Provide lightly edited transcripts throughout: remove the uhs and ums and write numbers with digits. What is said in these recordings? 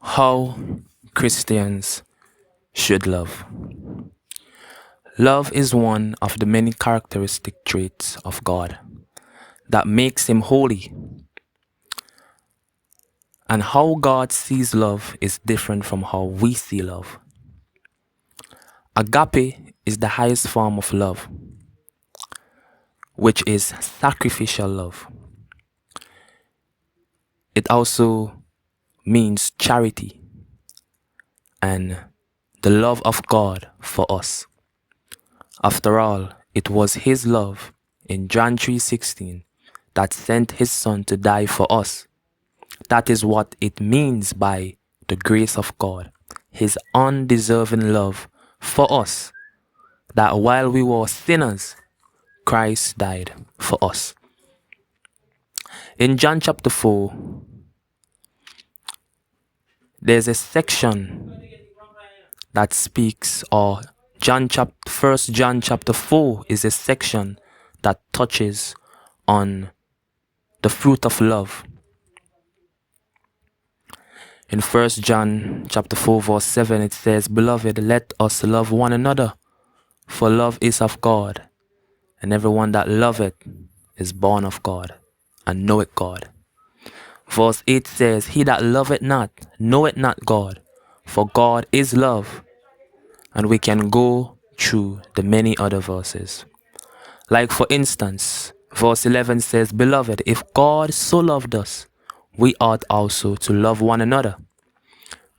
How Christians should love. Love is one of the many characteristic traits of God that makes him holy. And how God sees love is different from how we see love. Agape is the highest form of love, which is sacrificial love. It also means charity and the love of God for us. After all, it was his love in John 3:16 that sent his son to die for us. That is what it means by the grace of God, his undeserving love for us, that while we were sinners, Christ died for us. In John chapter 4, there's a section that speaks, or First John chapter 4 is a section that touches on the fruit of love. In First John chapter 4 verse 7 it says, "Beloved, let us love one another, for love is of God, and everyone that loveth is born of God, and knoweth God." Verse 8 says, "He that loveth not knoweth not God, for God is love." And we can go through the many other verses. Like for instance, verse 11 says, "Beloved, if God so loved us, we ought also to love one another."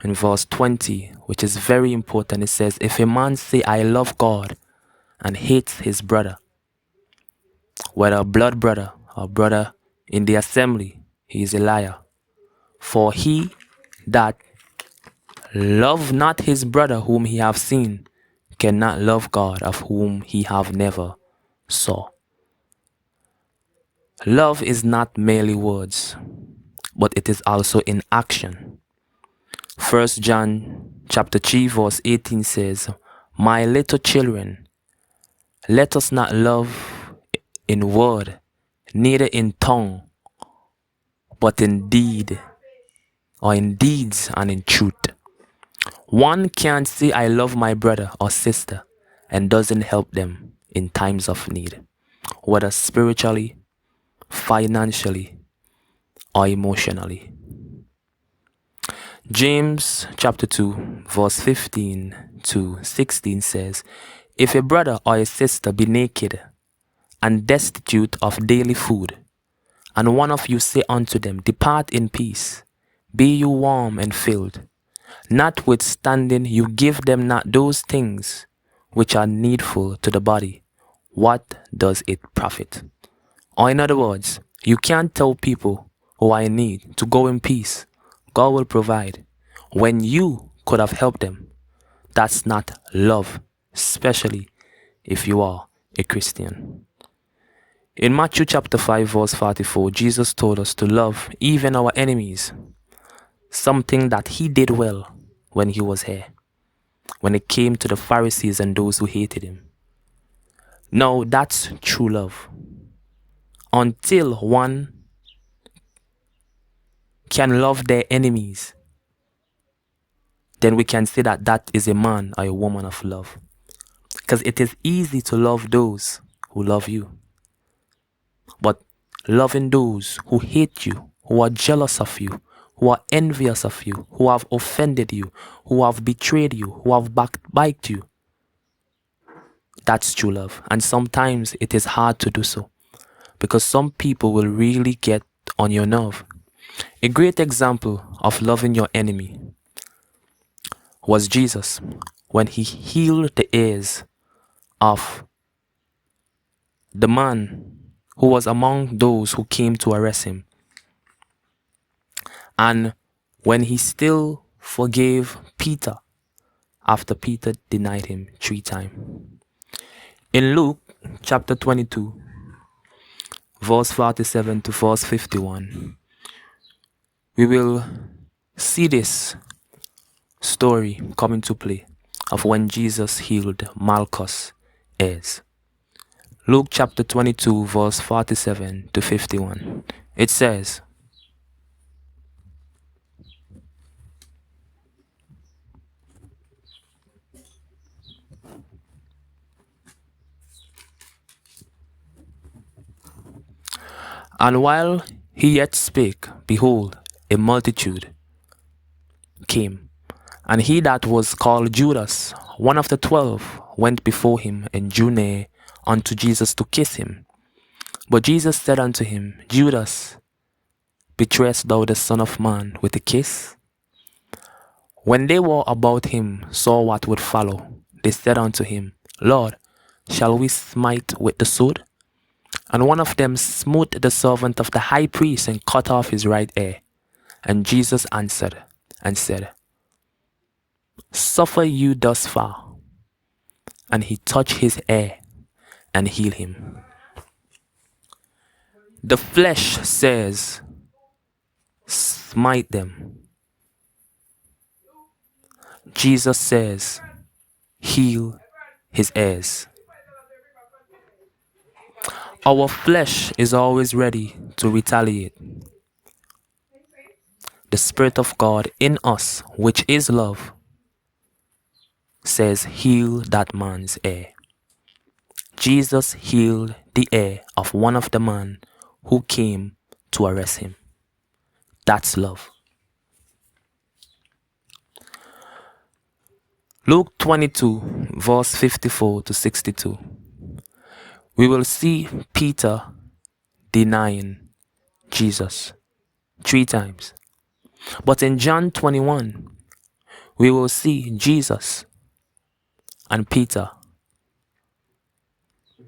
In verse 20, which is very important, it says, "If a man say, I love God, and hates his brother, whether a blood brother or brother in the assembly, he is a liar. For he that love not his brother whom he have seen, cannot love God of whom he have never saw." Love is not merely words, but it is also in action. 1 John chapter 3 verse 18 says, "My little children, let us not love in word, neither in tongue, but in deed, or in deeds and in truth." One can't say, "I love my brother or sister," and doesn't help them in times of need, whether spiritually, financially, or emotionally. James chapter 2 verse 15 to 16 says, "If a brother or a sister be naked and destitute of daily food, and one of you say unto them, Depart in peace, be you warm and filled, notwithstanding you give them not those things which are needful to the body, what does it profit?" Or in other words, you can't tell people who are in need to go in peace. God will provide, when you could have helped them. That's not love, especially if you are a Christian. In Matthew chapter 5 verse 44, Jesus told us to love even our enemies, something that he did well when he was here, when it came to the Pharisees and those who hated him. Now that's true love. Until one can love their enemies, then we can say that that is a man or a woman of love. Because it is easy to love those who love you. But loving those who hate you, who are jealous of you, who are envious of you, who have offended you, who have betrayed you, who have backbited you, that's true love. And sometimes it is hard to do so, because some people will really get on your nerve. A great example of loving your enemy was Jesus, when he healed the ears of the man who was among those who came to arrest him. And when he still forgave Peter after Peter denied him 3 times. In Luke chapter 22, verse 47 to verse 51, we will see this story come into play of when Jesus healed Malchus' ears. Luke chapter 22 verse 47 to 51. It says, And while he yet spake, behold, a multitude came. And he that was called Judas, one of the 12, went before him and drew near unto Jesus to kiss him. But Jesus said unto him, Judas, betrayest thou the Son of Man with a kiss? When they were about him saw what would follow, they said unto him, Lord, shall we smite with the sword? And one of them smote the servant of the high priest and cut off his right ear. And Jesus answered and said, Suffer you thus far. And he touched his ear and healed him. The flesh says, smite them. Jesus says, heal his ears. Our flesh is always ready to retaliate. The Spirit of God in us, which is love, says, heal that man's ear. Jesus healed the ear of one of the men who came to arrest him. That's love. Luke 22, verse 54 to 62. We will see Peter denying Jesus 3 times. But in John 21, we will see Jesus and Peter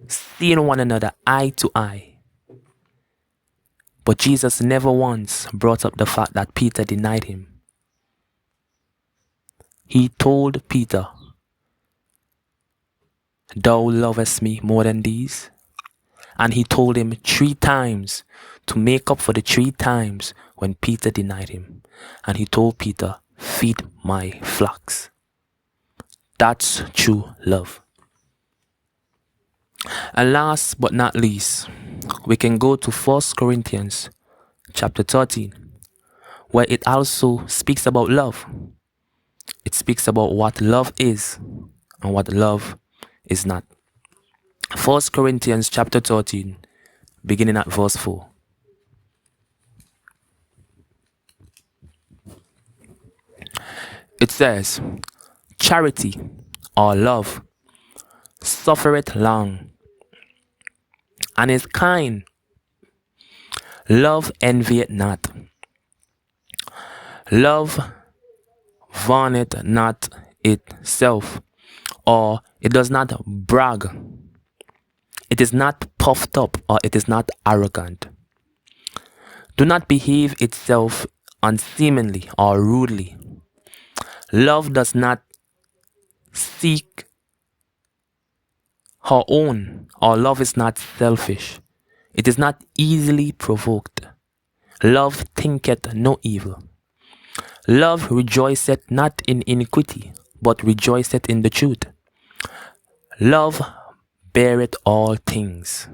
seeing one another eye to eye. But Jesus never once brought up the fact that Peter denied him. He told Peter, thou lovest me more than these? And he told him 3 times to make up for the 3 times when Peter denied him. And he told Peter, feed my flocks. That's true love. And last but not least, we can go to 1 Corinthians chapter 13, where it also speaks about love. It speaks about what love is and what love is not. 1 Corinthians chapter 13, beginning at verse 4. It says, charity or love suffereth long and is kind. Love envieth not. Love vaunteth not itself, or it does not brag. It is not puffed up, or it is not arrogant. Do not behave itself unseemly or rudely. Love does not seek her own, or love is not selfish. It is not easily provoked. Love thinketh no evil. Love rejoiceth not in iniquity, but rejoiceth in the truth. Love beareth all things,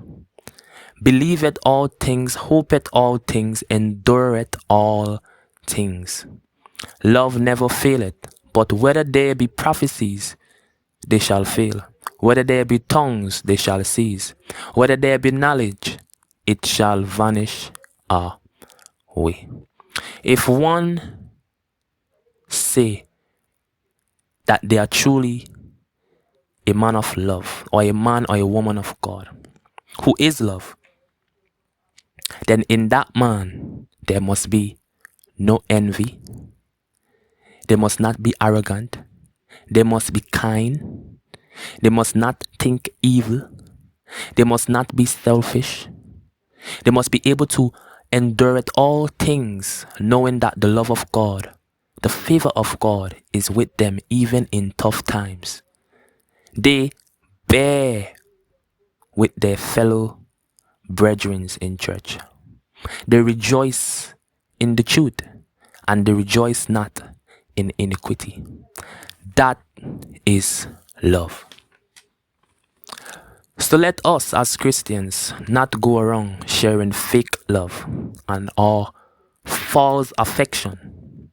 believeth all things, hopeth all things, endureth all things. Love never faileth, but whether there be prophecies, they shall fail. Whether there be tongues, they shall cease. Whether there be knowledge, it shall vanish away. If one say that they are truly a man of love, or a man or a woman of God, who is love, then in that man there must be no envy. They must not be arrogant. They must be kind. They must not think evil. They must not be selfish. They must be able to endure it all things, knowing that the love of God, the favor of God is with them even in tough times. They bear with their fellow brethren in church. They rejoice in the truth, and they rejoice not in iniquity. That is love. So let us as Christians not go around sharing fake love and or false affection,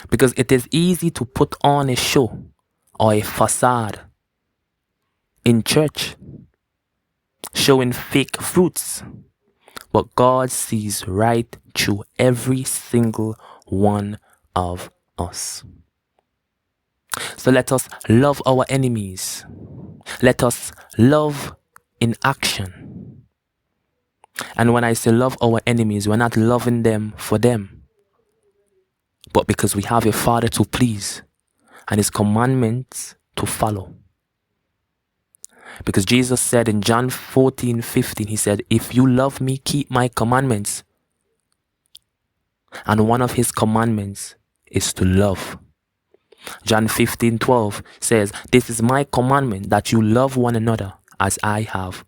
because it is easy to put on a show or a facade in church, showing fake fruits, But God sees right through every single one of us. So let us love our enemies. Let us love in action. And when I say love our enemies, we're not loving them for them, but because we have a Father to please and His commandments to follow. Because Jesus said in John 14:15, He said, if you love me, keep my commandments. And one of His commandments is to love. John 15:12 says, this is my commandment, that you love one another as I have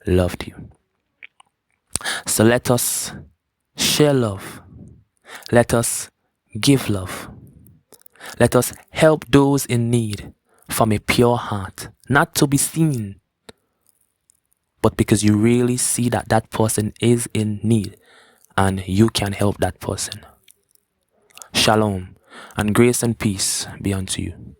loved you. So let us share love. Let us give love. Let us help those in need from a pure heart, not to be seen, but because you really see that that person is in need and you can help that person. Shalom, and grace and peace be unto you.